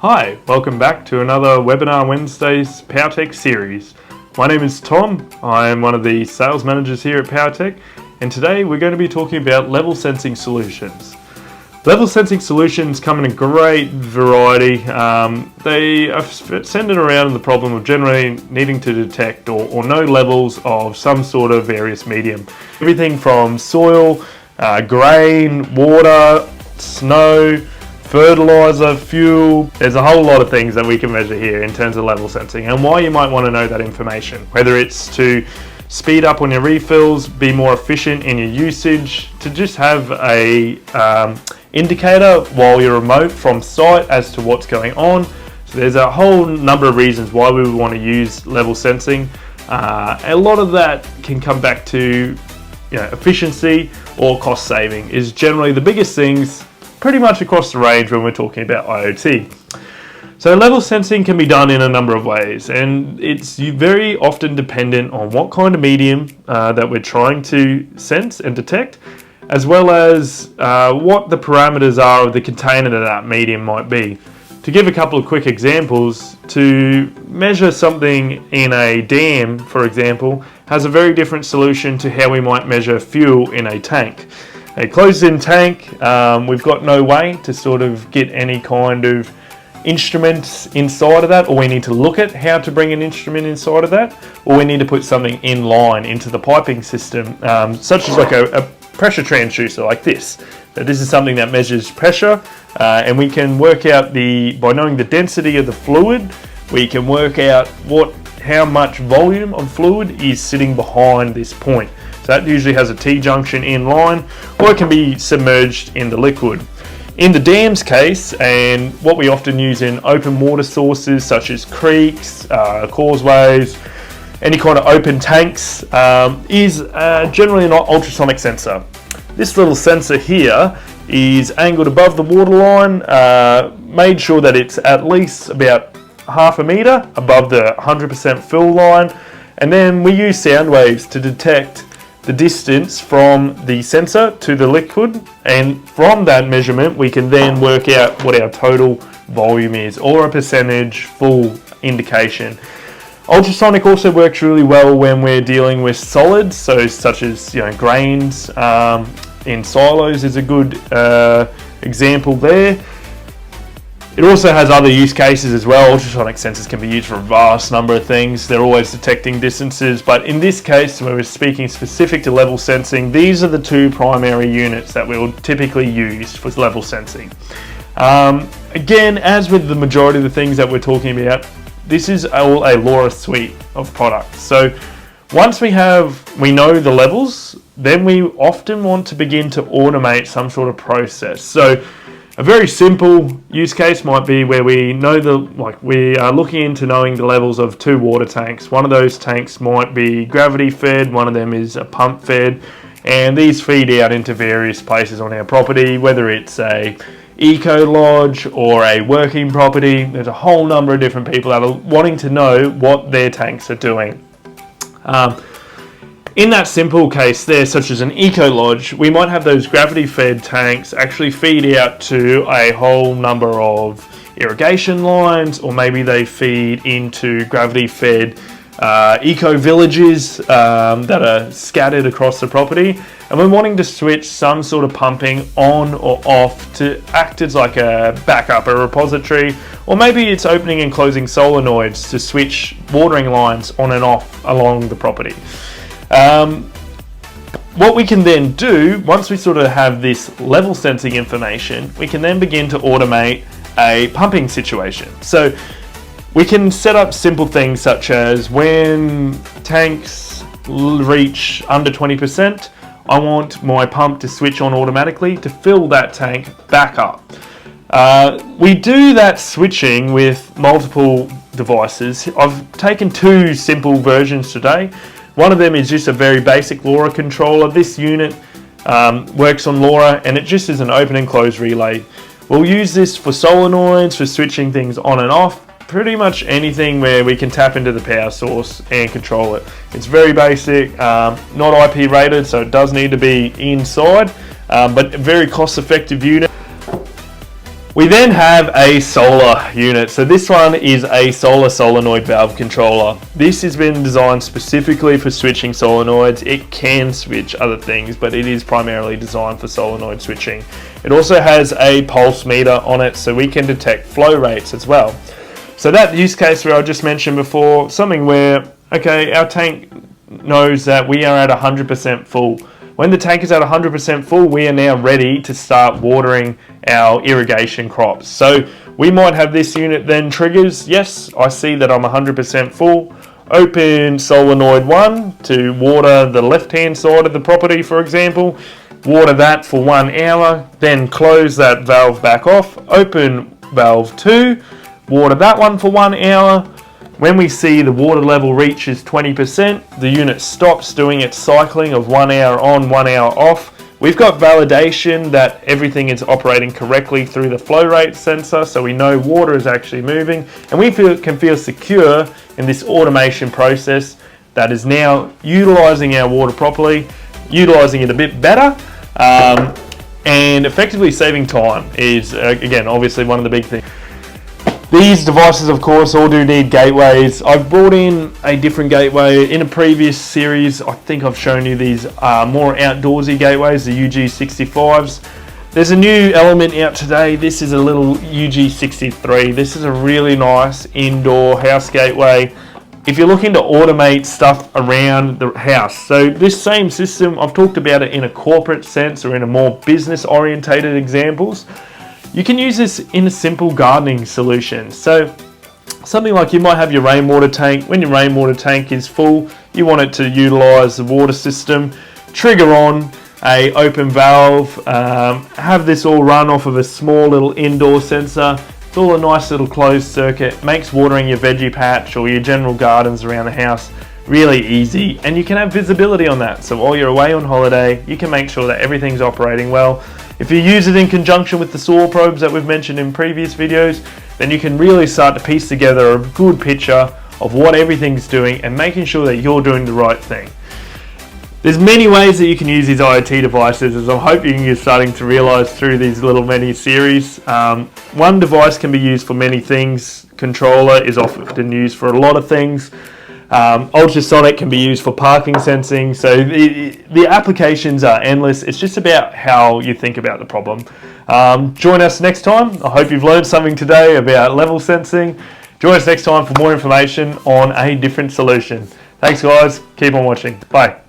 Hi, welcome back to another Webinar Wednesdays PowerTech series. My name is Tom, I'm one of the sales managers here at PowerTech, and today we're going to be talking about level sensing solutions. Level sensing solutions come in a great variety. They are centered around the problem of generally needing to detect or know levels of some sort of various medium. Everything from soil, grain, water, snow, fertilizer, fuel. There's a whole lot of things that we can measure here in terms of level sensing and why you might want to know that information, whether it's to speed up on your refills, be more efficient in your usage, to just have a indicator while you're remote from site as to what's going on. So there's a whole number of reasons why we would want to use level sensing. A lot of that can come back to efficiency or cost saving is generally the biggest things pretty much across the range when we're talking about IoT. So level sensing can be done in a number of ways, and it's very often dependent on what kind of medium that we're trying to sense and detect, as well as what the parameters are of the container that medium might be. To give a couple of quick examples, to measure something in a dam, for example, has a very different solution to how we might measure fuel in a tank. A closed-in tank, we've got no way to sort of get any kind of instruments inside of that, or we need to look at how to bring an instrument inside of that, or we need to put something in line into the piping system, such as like a pressure transducer like this. So this is something that measures pressure, and we can work out by knowing the density of the fluid, we can work out how much volume of fluid is sitting behind this point. So that usually has a T-junction in line, or it can be submerged in the liquid. In the dam's case, and what we often use in open water sources such as creeks, causeways, any kind of open tanks, is generally an ultrasonic sensor. This little sensor here is angled above the waterline, made sure that it's at least about half a meter above the 100% fill line, and then we use sound waves to detect the distance from the sensor to the liquid, and from that measurement we can then work out what our total volume is, or a percentage full indication. Ultrasonic also works really well when we're dealing with solids, so such as grains in silos is a good example there. It also has other use cases as well. Ultrasonic sensors can be used for a vast number of things. They're always detecting distances, but in this case, when we're speaking specific to level sensing, these are the two primary units that we'll typically use for level sensing. Again, as with the majority of the things that we're talking about, this is all a LoRa suite of products. So once we know the levels, then we often want to begin to automate some sort of process. So a very simple use case might be where we know we are looking into knowing the levels of two water tanks. One of those tanks might be gravity fed, one of them is a pump fed, and these feed out into various places on our property, whether it's a eco lodge or a working property. There's a whole number of different people that are wanting to know what their tanks are doing. In that simple case there, such as an eco lodge, we might have those gravity fed tanks actually feed out to a whole number of irrigation lines, or maybe they feed into gravity fed eco villages that are scattered across the property, and we're wanting to switch some sort of pumping on or off to act as like a backup, a repository, or maybe it's opening and closing solenoids to switch watering lines on and off along the property. What we can then do, once we sort of have this level sensing information, we can then begin to automate a pumping situation. So we can set up simple things such as when tanks reach under 20%, I want my pump to switch on automatically to fill that tank back up. We do that switching with multiple devices. I've taken two simple versions today. One of them is just a very basic LoRa controller. This unit works on LoRa, and it just is an open and close relay. We'll use this for solenoids, for switching things on and off, pretty much anything where we can tap into the power source and control it. It's very basic, not IP rated, so it does need to be inside, but a very cost effective unit. We then have a solar unit. So this one is a solar solenoid valve controller. This has been designed specifically for switching solenoids. It can switch other things, but it is primarily designed for solenoid switching. It also has a pulse meter on it, so we can detect flow rates as well. So that use case where I just mentioned before, something where, okay, our tank knows that we are at 100% full. When the tank is at 100% full, we are now ready to start watering our irrigation crops. So we might have this unit then triggers, yes, I see that I'm 100% full. Open solenoid 1 to water the left-hand side of the property, for example. Water that for 1 hour, then close that valve back off. Open valve 2, water that one for 1 hour. When we see the water level reaches 20%, the unit stops doing its cycling of 1 hour on, 1 hour off. We've got validation that everything is operating correctly through the flow rate sensor, so we know water is actually moving, and we can feel secure in this automation process that is now utilizing our water properly, utilizing it a bit better, and effectively saving time is, again, obviously one of the big things. These devices, of course, all do need gateways. I've brought in a different gateway. In a previous series, I think I've shown you these more outdoorsy gateways, the UG65s. There's a new element out today. This is a little UG63. This is a really nice indoor house gateway if you're looking to automate stuff around the house. So this same system, I've talked about it in a corporate sense or in a more business-orientated examples. You can use this in a simple gardening solution. So something like you might have your rainwater tank. When your rainwater tank is full, you want it to utilize the water system, trigger on a open valve, have this all run off of a small little indoor sensor. It's all a nice little closed circuit, makes watering your veggie patch or your general gardens around the house really easy, and you can have visibility on that. So while you're away on holiday, you can make sure that everything's operating well. If you use it in conjunction with the soil probes that we've mentioned in previous videos, then you can really start to piece together a good picture of what everything's doing and making sure that you're doing the right thing. There's many ways that you can use these IoT devices, as I'm hoping you're starting to realize through these little mini series. One device can be used for many things. Controller is often used for a lot of things. Ultrasonic can be used for parking sensing, so the applications are endless. It's just about how you think about the problem. Join us next time. I hope you've learned something today about level sensing. Join us next time for more information on a different solution. Thanks guys, keep on watching. Bye.